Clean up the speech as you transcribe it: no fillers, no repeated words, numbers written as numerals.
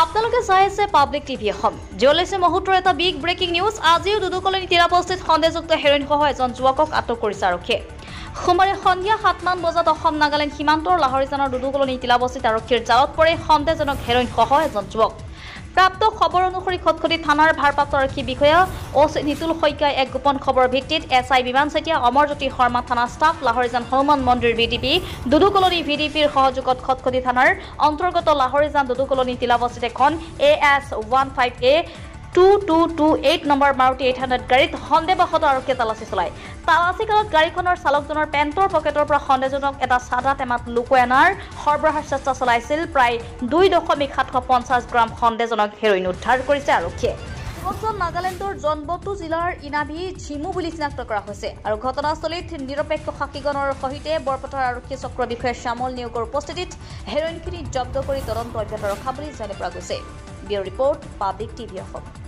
আপোনালোকে চাই আছে পাব্লিক টিভি অসম। জলিছে মুহূৰ্তৰ এটা বিগ ব্ৰেকিং নিউজ। আজিও দুদুকলনি তীৰাবস্তিত সন্দেহযুক্ত হেৰোইন সহ এজন যুৱকক আটক কৰিছে আৰক্ষীয়ে। সোমবাৰে সন্ধিয়া 7মান বজাত অসম নাগালেণ্ড সীমান্তৰ লাহৰিজানৰ দুদুকলনি তীৰাবস্তিত আৰক্ষীৰ জালত পৰে সন্দেহজনক হেৰোইন সহ এজন যুৱক। প্ৰাপ্ত খবৰ অনুসৰি খটখটি থানাৰ ভাৰপ্ৰাপ্ত আৰক্ষী বিষয়া নিতুল শইকীয়াই এক গোপন খবৰৰ ভিত্তিত SI বিমান চেতিয়া অমৰজ্যোতি শৰ্মা থানা ষ্টাফ লাহৰিজান হনুমান মন্দিৰ VDP দুদুকলনি VDPৰ সহযোগত খটখটি থানাৰ অন্তৰ্গত লাহৰিজান দুদুকলনি তীৰাবস্তিত এখন AS15A 2228 নম্বৰ মাৰুতি 800 গাড়ীত সন্দেহবশত আৰক্ষীয়ে তালাচী চলায়। তালাচীকালত গাড়ীখনৰ চালকজনৰ পেণ্টৰ পকেটৰ পৰা সন্দেহজনক এটা চাদা টেমাত লুকুৱাই অনাৰ সৰবৰাহৰ চেষ্টা চলাইছিল। প্ৰায় 2.750 গ্ৰাম সন্দেহজনক হেৰোইন উদ্ধাৰ কৰিছে আৰক্ষীয়ে। নাগালেণ্ডৰ জনবটু জিলাৰ ইনাভি ঝিমু বুলি চিনাক্ত কৰা হৈছে আৰু ঘটনাস্থলীত নিৰপেক্ষ সাক্ষীগণৰ সৈতে বৰপথাৰ আৰক্ষী চক্ৰ বিষয়া শ্যামল নিয়োগৰ উপস্থিতিত হেৰোইনখিনি জব্দ কৰি তদন্ত অব্যাহত ৰখা বুলি জানিব পৰা গৈছে। Bureau report public TV Assam.